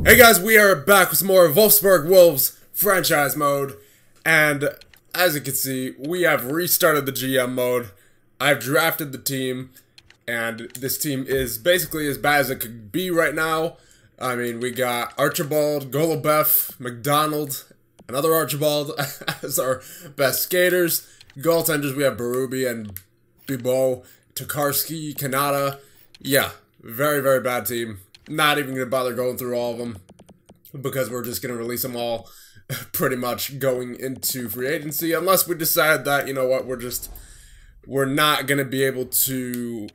Hey guys, we are back with some more Wolfsburg Wolves franchise mode, and as you can see, we have restarted the GM mode. I've drafted the team, and this team is basically as bad as it could be right now. I mean, we got Archibald, Golubev, McDonald, another Archibald as our best skaters. Goaltenders, we have Berube and Bibo, Tokarski, Kanata. Yeah, very, very bad team. Not even going to bother going through all of them because we're just going to release them all pretty much going into free agency. Unless we decide that, you know what, we're not going to be able to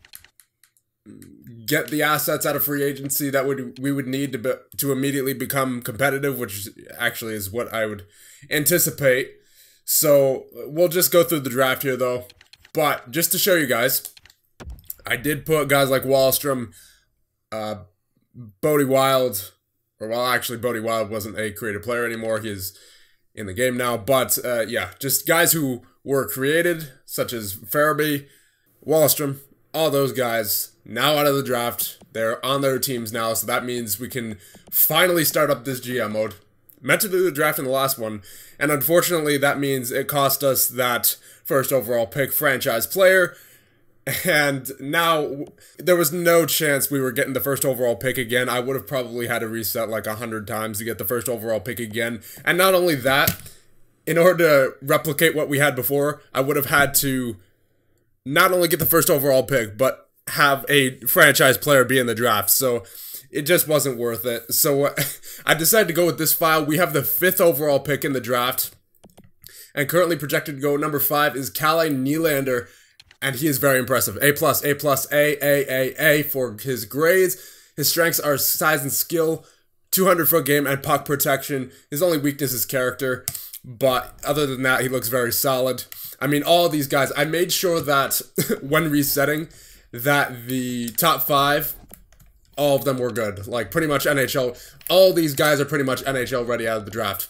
get the assets out of free agency that we would need to immediately become competitive, which actually is what I would anticipate. So we'll just go through the draft here though. But just to show you guys, I did put guys like Wallstrom, Bodie Wild, or well, actually, Bodie Wild wasn't a created player anymore. He's in the game now. But yeah, just guys who were created, such as Farabee, Wallstrom, all those guys now out of the draft. They're on their teams now, so that means we can finally start up this GM mode. Meant to do the draft in the last one, and unfortunately, that means it cost us that first overall pick franchise player. And now, there was no chance we were getting the first overall pick again. I would have probably had to reset like 100 times to get the first overall pick again. And not only that, in order to replicate what we had before, I would have had to not only get the first overall pick, but have a franchise player be in the draft. So, it just wasn't worth it. So, I decided to go with this file. We have the 5th overall pick in the draft. And currently projected to go number 5 is Kalle Nylander. And he is very impressive. A+, A for his grades. His strengths are size and skill, 200-foot game, and puck protection. His only weakness is character. But other than that, he looks very solid. I mean, all of these guys, I made sure that when resetting, that the top 5, all of them were good. Like, pretty much NHL. All these guys are pretty much NHL ready out of the draft.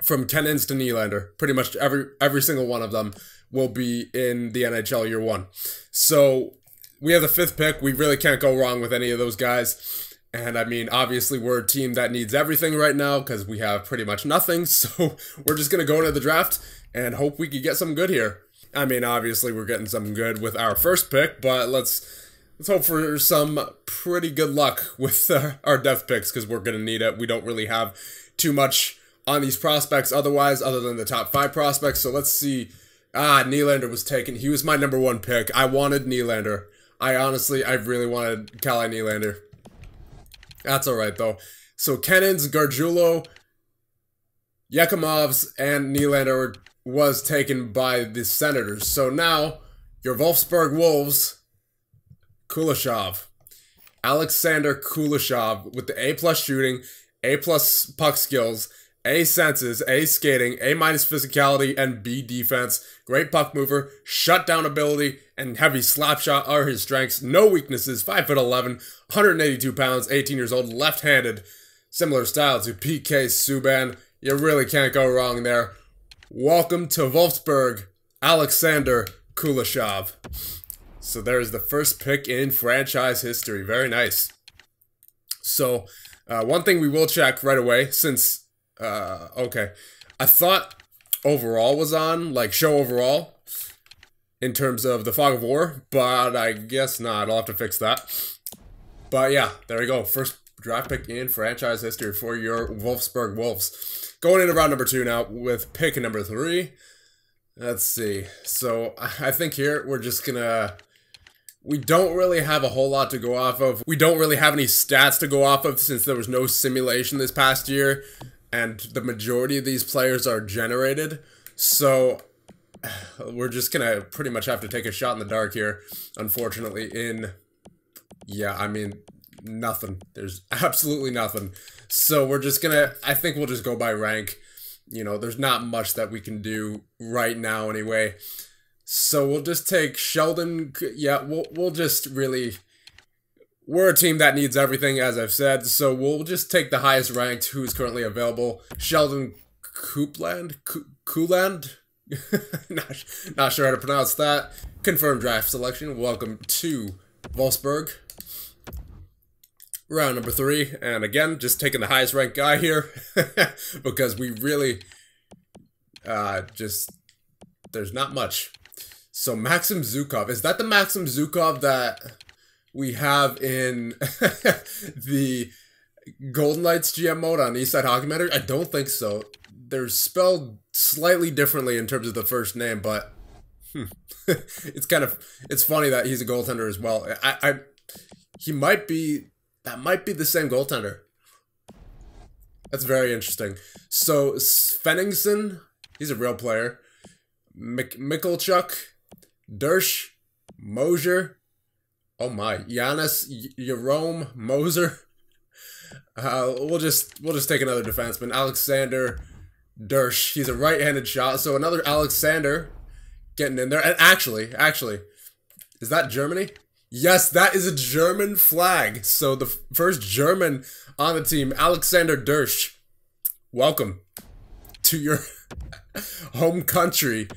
From Kenins to Nylander. Pretty much every single one of them will be in the NHL year 1. So, we have the 5th pick. We really can't go wrong with any of those guys. And, I mean, obviously, we're a team that needs everything right now because we have pretty much nothing. So, we're just going to go into the draft and hope we can get some good here. I mean, obviously, we're getting some good with our first pick, but let's hope for some pretty good luck with our depth picks because we're going to need it. We don't really have too much on these prospects otherwise, other than the top 5 prospects. So, let's see. Nylander was taken. He was my number 1 pick. I wanted Nylander. I really wanted Kalle Nylander. That's alright, though. So, Kenins, Gargiulo, Yekimovs, and Nylander was taken by the Senators. So, now, your Wolfsburg Wolves, Kuleshov. Alexander Kuleshov with the A+ shooting, A+ puck skills, A senses, A skating, A- physicality, and B defense. Great puck mover, shutdown ability, and heavy slap shot are his strengths. No weaknesses, 5'11", 182 pounds, 18 years old, left-handed. Similar style to PK Subban. You really can't go wrong there. Welcome to Wolfsburg, Alexander Kuleshov. So there's the first pick in franchise history. Very nice. So, one thing we will check right away, since okay. I thought overall was on, like show overall, in terms of the Fog of War, but I guess not. I'll have to fix that. But yeah, there we go. First draft pick in franchise history for your Wolfsburg Wolves. Going into round number 2 now with pick number 3. Let's see. So I think here we're just gonna... We don't really have a whole lot to go off of. We don't really have any stats to go off of since there was no simulation this past year. And the majority of these players are generated. So, we're just going to pretty much have to take a shot in the dark here. Unfortunately, yeah, I mean, nothing. There's absolutely nothing. So, we're just going to... I think we'll just go by rank. You know, there's not much that we can do right now anyway. So, we'll just take Sheldon... Yeah, we'll just really... We're a team that needs everything, as I've said, so we'll just take the highest ranked who's currently available. Sheldon Coupland? Not sure how to pronounce that. Confirmed draft selection. Welcome to Wolfsburg. Round number 3, and again, just taking the highest ranked guy here, because we really, there's not much. So Maxim Zhukov, is that the Maxim Zhukov that we have in the Golden Knights GM mode on Eastside Hockey Manager? I don't think so. They're spelled slightly differently in terms of the first name, but it's funny that he's a goaltender as well. He might be, that might be the same goaltender. That's very interesting. So Svenningsson, he's a real player. Mikulchuk, Dersh, Mosier, oh my, Giannis, Jerome, Moser. We'll just take another defenseman, Alexander Dersh. He's a right-handed shot, so another Alexander getting in there. And actually, is that Germany? Yes, that is a German flag. So the first German on the team, Alexander Dersh. Welcome to your home country.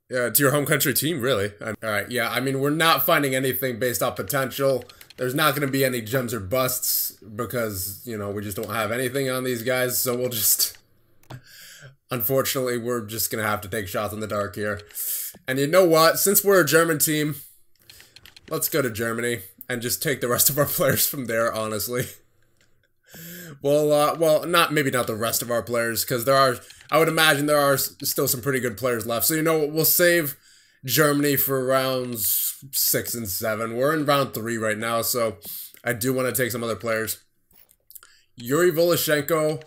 To your home country team, really. Alright, yeah, I mean, we're not finding anything based off potential. There's not going to be any gems or busts because, you know, we just don't have anything on these guys. So we'll just... Unfortunately, we're just going to have to take shots in the dark here. And you know what? Since we're a German team, let's go to Germany and just take the rest of our players from there, honestly. Well, maybe not the rest of our players, because I would imagine there are still some pretty good players left. So, you know what? We'll save Germany for rounds 6 and 7. We're in round 3 right now, so I do want to take some other players. Yuri Voloshenko,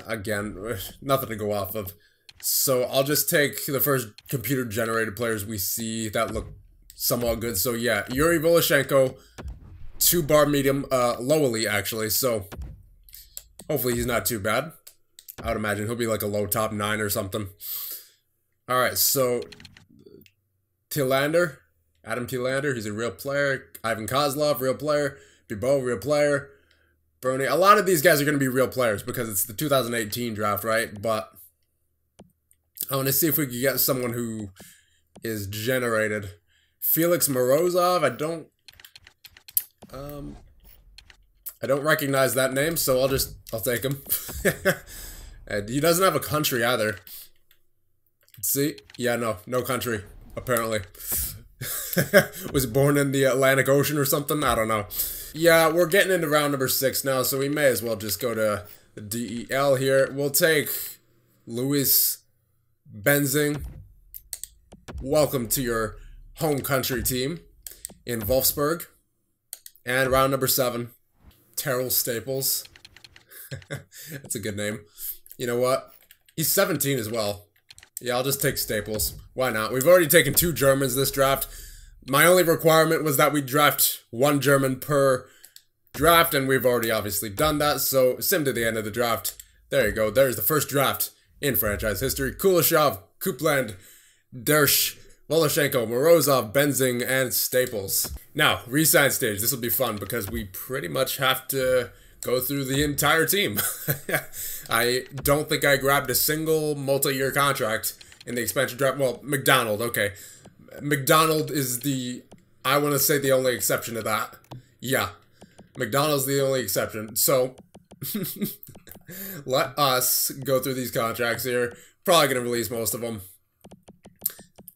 again, nothing to go off of. So I'll just take the first computer-generated players we see that look somewhat good. So yeah, Yuri Voloshenko, 2-bar medium, low elite actually, so hopefully he's not too bad. I would imagine he'll be like a low top 9 or something. Alright, so Tillander, Adam Tillander, he's a real player. Ivan Kozlov, real player. Bibo, real player. Bernie, a lot of these guys are going to be real players because it's the 2018 draft, right? But I want to see if we can get someone who is generated. Felix Morozov, I don't recognize that name, so I'll take him. And he doesn't have a country either. See? Yeah, no country, apparently. Was born in the Atlantic Ocean or something? I don't know. Yeah, we're getting into round number 6 now, so we may as well just go to the DEL here. We'll take Louis Benzing. Welcome to your home country team in Wolfsburg. And round number 7, Terrell Staples. That's a good name. You know what? He's 17 as well. Yeah, I'll just take Staples. Why not? We've already taken 2 Germans this draft. My only requirement was that we draft 1 German per draft, and we've already obviously done that, so sim to the end of the draft. There you go. There's the first draft in franchise history. Kuleshov, Kupland, Dersh, Voloshenko, Morozov, Benzing, and Staples. Now, re-sign stage. This will be fun because we pretty much have to go through the entire team. I don't think I grabbed a single multi-year contract in the expansion draft. Well, McDonald, okay. McDonald is I want to say the only exception to that. Yeah, McDonald's the only exception. So, let us go through these contracts here. Probably going to release most of them.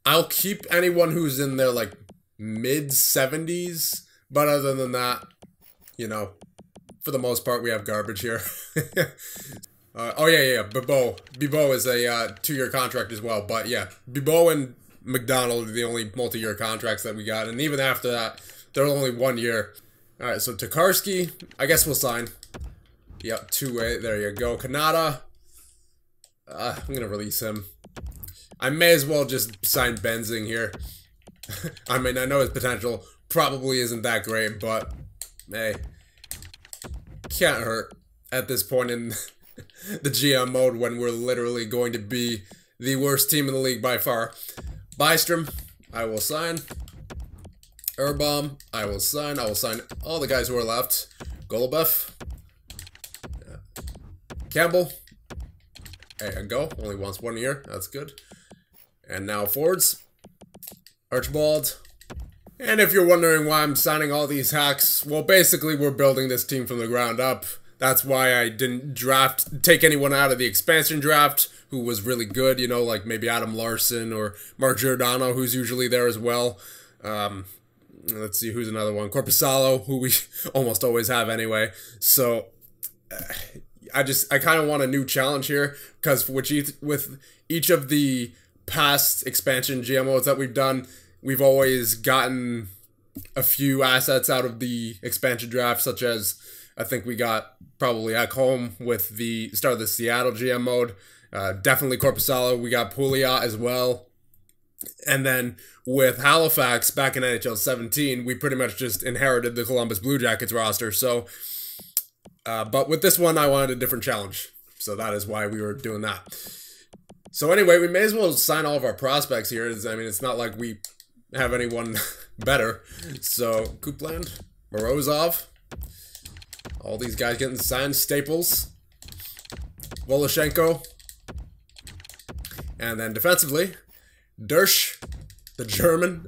I'll keep anyone who's in their, like, mid-70s. But other than that, you know, for the most part, we have garbage here. Oh, yeah. Bibo is a 2-year contract as well. But, yeah, Bibo and McDonald are the only multi-year contracts that we got. And even after that, they're only 1 year. Alright, so Tokarski, I guess we'll sign. Yep, 2-way. There you go. Kanata. I'm going to release him. I may as well just sign Benzing here. I mean, I know his potential probably isn't that great, but hey, can't hurt at this point in the GM mode when we're literally going to be the worst team in the league by far. Bystrom, I will sign. Urbaum, I will sign. I will sign all the guys who are left. Golubev. Campbell. There you go. Only wants 1 year. That's good. And now forwards. Archibald. And if you're wondering why I'm signing all these hacks, well, basically we're building this team from the ground up. That's why I didn't take anyone out of the expansion draft who was really good, you know, like maybe Adam Larson or Mark Giordano, who's usually there as well. Let's see, who's another one? Korpisalo, who we almost always have anyway. So I kind of want a new challenge here, because with each of the past expansion GMOs that we've done, we've always gotten a few assets out of the expansion draft, such as I think we got probably at home with the start of the Seattle GM mode. Definitely Korpisalo. We got Pouliot as well. And then with Halifax back in NHL 17, we pretty much just inherited the Columbus Blue Jackets roster. So, but with this one, I wanted a different challenge. So that is why we were doing that. So anyway, we may as well sign all of our prospects here. I mean, it's not like we have anyone better. So Kupland, Morozov, all these guys getting signed. Staples, Voloshenko, and then defensively, Dersch, the German,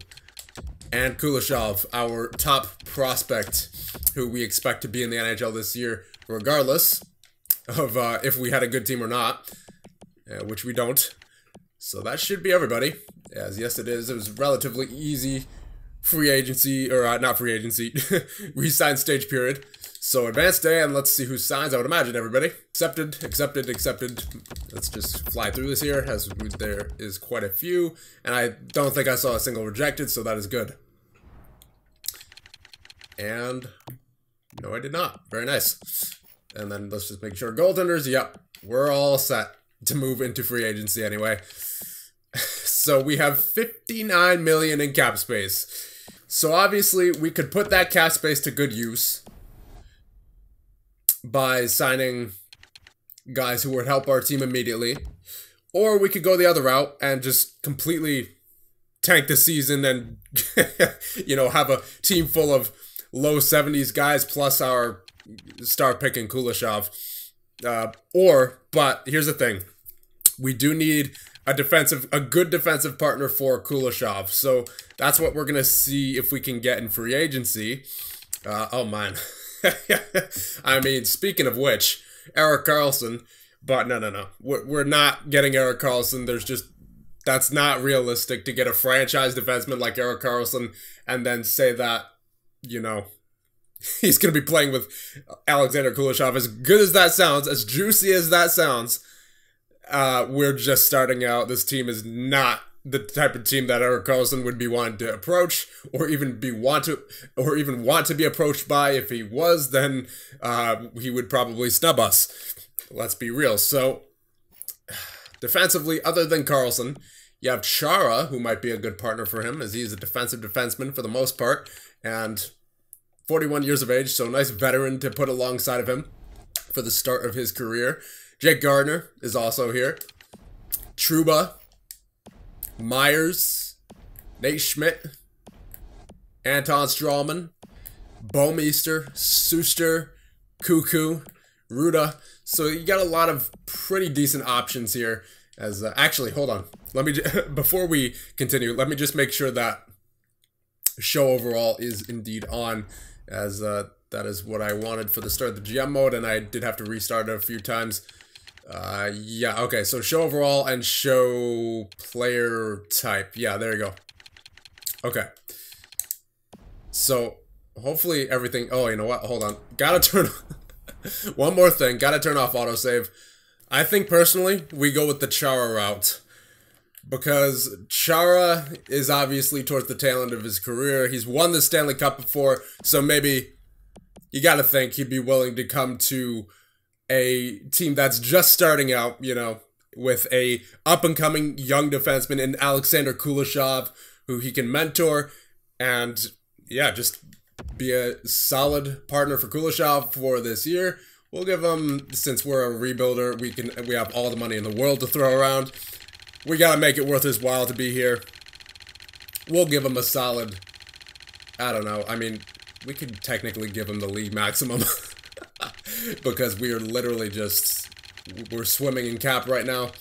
and Kuleshov, our top prospect, who we expect to be in the NHL this year, regardless of if we had a good team or not, which we don't. So that should be everybody. As yes, it is. It was relatively easy free agency, or not free agency, re-sign stage period. So advanced day, and let's see who signs. I would imagine everybody. Accepted, accepted, accepted. Let's just fly through this here, as there is quite a few. And I don't think I saw a single rejected, so that is good. And no, I did not. Very nice. And then let's just make sure. Goaltenders, yep. We're all set to move into free agency anyway. So we have 59 million in cap space. So obviously we could put that cap space to good use by signing guys who would help our team immediately. Or we could go the other route and just completely tank the season and, you know, have a team full of low 70s guys plus our star pick in Kuleshov. But here's the thing. We do need a good defensive partner for Kuleshov. So that's what we're going to see if we can get in free agency. Oh, man. I mean, speaking of which, Erik Karlsson, but no. We're not getting Erik Karlsson. That's not realistic to get a franchise defenseman like Erik Karlsson and then say that, you know, he's going to be playing with Alexander Kuleshov. As good as that sounds, as juicy as that sounds, we're just starting out. This team is not the type of team that Erik Karlsson would be wanting to approach, or even want to be approached by. If he was, then he would probably snub us. Let's be real. So defensively, other than Karlsson, you have Chara, who might be a good partner for him, as he's a defensive defenseman for the most part, and 41 years of age, so nice veteran to put alongside of him for the start of his career. Jake Gardner is also here. Trouba, Myers, Nate Schmidt, Anton Strawman, Bouwmeester, Suster, Cuckoo, Ruda. So you got a lot of pretty decent options here. As actually, hold on. Let me before we continue, let me just make sure that show overall is indeed on, as that is what I wanted for the start of the GM mode, and I did have to restart it a few times. Yeah, okay, so show overall and show player type. Yeah, there you go. Okay. So, hopefully everything... Oh, you know what? Hold on. Gotta turn... One more thing. Gotta turn off autosave. I think, personally, we go with the Chara route. Because Chara is obviously towards the tail end of his career. He's won the Stanley Cup before, so maybe you gotta think he'd be willing to come to a team that's just starting out, you know, with a up-and-coming young defenseman in Alexander Kuleshov, who he can mentor, and, yeah, just be a solid partner for Kuleshov for this year. We'll give him, since we're a rebuilder, we have all the money in the world to throw around. We gotta make it worth his while to be here. We'll give him a solid, I don't know, I mean, we could technically give him the league maximum. Because we are literally we're swimming in cap right now.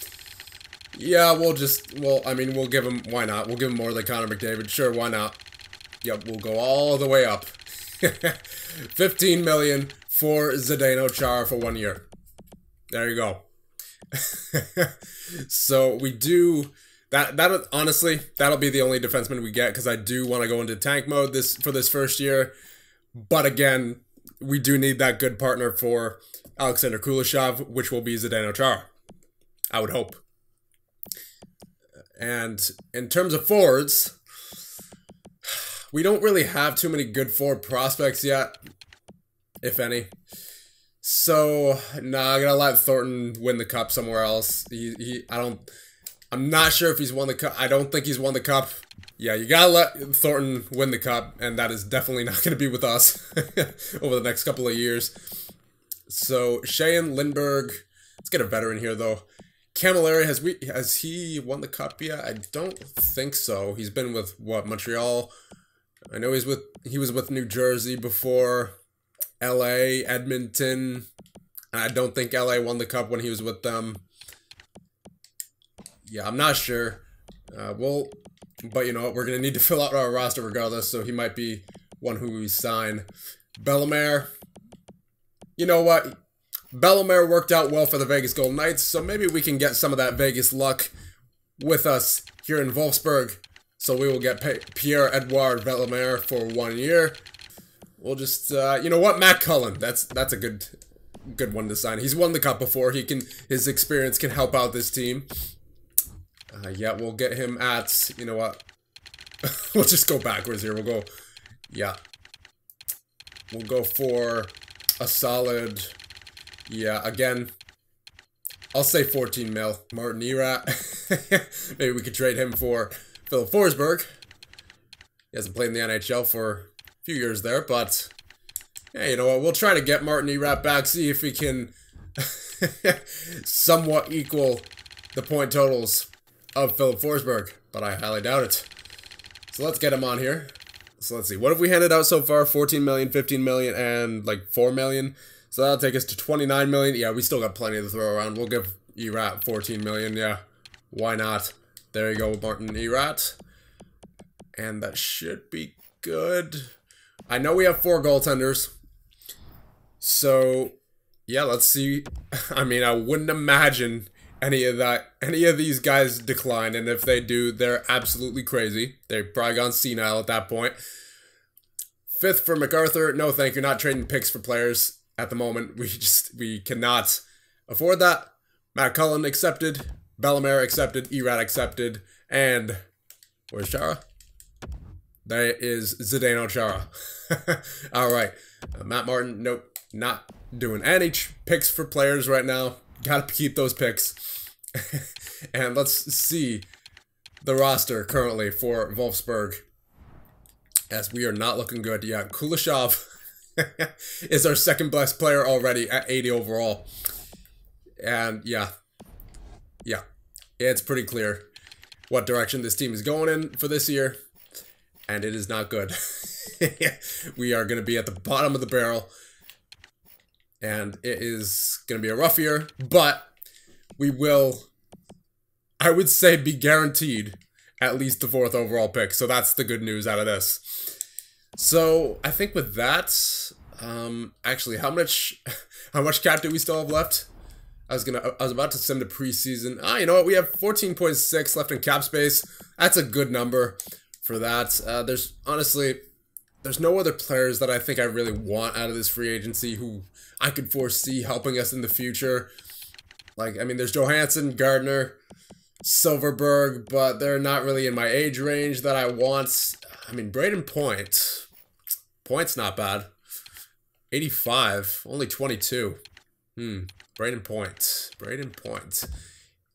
Yeah, we'll give him, why not? We'll give him more than Connor McDavid. Sure, why not? Yep, we'll go all the way up. 15 million for Zdeno Chara for 1 year. There you go. So we do that. Honestly, that'll be the only defenseman we get because I do want to go into tank mode for this first year. But again, we do need that good partner for Alexander Kuleshov, which will be Zdeno Chara. I would hope. And in terms of forwards, we don't really have too many good forward prospects yet, if any. So, nah, I'm gonna let Thornton win the cup somewhere else. I'm not sure if he's won the cup. I don't think he's won the cup. Yeah, you gotta let Thornton win the cup, and that is definitely not gonna be with us over the next couple of years. So, Sheahan, Lindbergh, let's get a veteran here though. Camilleri, has he won the cup yet? I don't think so. He's been with, what, Montreal? I know he was with New Jersey before. LA, Edmonton. I don't think LA won the cup when he was with them. Yeah, I'm not sure. But you know what? We're going to need to fill out our roster regardless, so he might be one who we sign. Bellemare. You know what? Bellemare worked out well for the Vegas Golden Knights, so maybe we can get some of that Vegas luck with us here in Wolfsburg. So we will get Pierre-Edouard Bellemare for 1 year. We'll just, you know what, Matt Cullen. That's a good one to sign. He's won the cup before. His experience can help out this team. Yeah, we'll get him at, you know what, we'll just go backwards here. We'll go for a solid, yeah, again, I'll say 14 mil. Martin Erat. Maybe we could trade him for Philip Forsberg. He hasn't played in the NHL for few years there, but yeah, you know what, we'll try to get Martin Erat back, see if we can somewhat equal the point totals of Philip Forsberg, but I highly doubt it. So let's get him on here. So let's see, what have we handed out so far? 14 million, 15 million, and like 4 million. So that'll take us to 29 million. Yeah, we still got plenty to throw around. We'll give Erat 14 million, yeah. Why not? There you go, Martin Erat. And that should be good. I know we have 4 goaltenders, so yeah, let's see. I mean, I wouldn't imagine any of these guys decline, and if they do, they're absolutely crazy. They've probably gone senile at that point. 5th for MacArthur. No, thank you. Not trading picks for players at the moment. We cannot afford that. Matt Cullen accepted. Bellemare accepted. Erat accepted. And where's Chara? There is Zdeno Chara. Alright. Matt Martin, nope. Not doing any picks for players right now. Gotta keep those picks. And let's see the roster currently for Wolfsburg. As we are not looking good. Yeah, Kuleshov is our second best player already at 80 overall. And yeah. Yeah. It's pretty clear what direction this team is going in for this year. And it is not good. We are going to be at the bottom of the barrel. And it is going to be a rough year. But we will, I would say, be guaranteed at least the 4th overall pick. So that's the good news out of this. So I think with that, actually, how much cap do we still have left? I was about to send to preseason. You know what? We have 14.6 left in cap space. That's a good number for that. There's no other players that I think I really want out of this free agency who I could foresee helping us in the future. Like, I mean, there's Johansson, Gardner, Silverberg, but they're not really in my age range that I want. I mean, Braden Point's not bad. 85, only 22. Braden Point.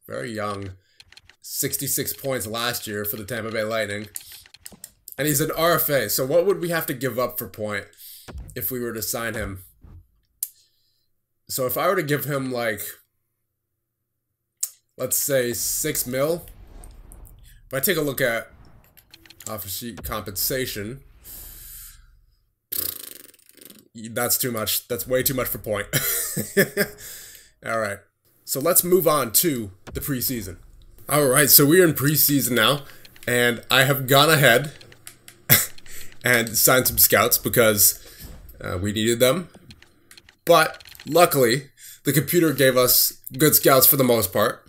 Very young. 66 points last year for the Tampa Bay Lightning. And he's an RFA, so what would we have to give up for Point if we were to sign him? So if I were to give him, like, let's say 6 mil. If I take a look at offer sheet compensation, that's too much. That's way too much for Point. Alright, so let's move on to the preseason. Alright, so we're in preseason now, and I have gone ahead and signed some scouts because we needed them. But luckily, the computer gave us good scouts for the most part.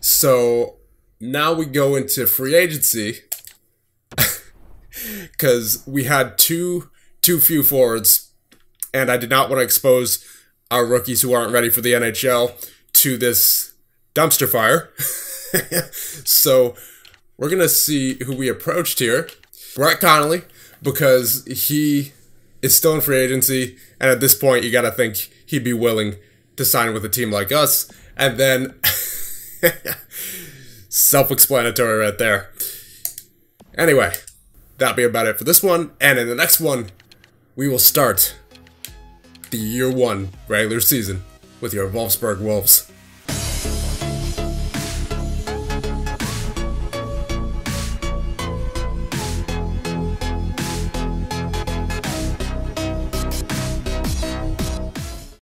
So now we go into free agency because we had too few forwards, and I did not want to expose our rookies who aren't ready for the NHL to this dumpster fire. So we're going to see who we approached here. Brett Connolly, because he is still in free agency, and at this point you got to think he'd be willing to sign with a team like us. And then self-explanatory right there. Anyway, that'll be about it for this one, and in the next one we will start the year 1 regular season with your Wolfsburg Wolves.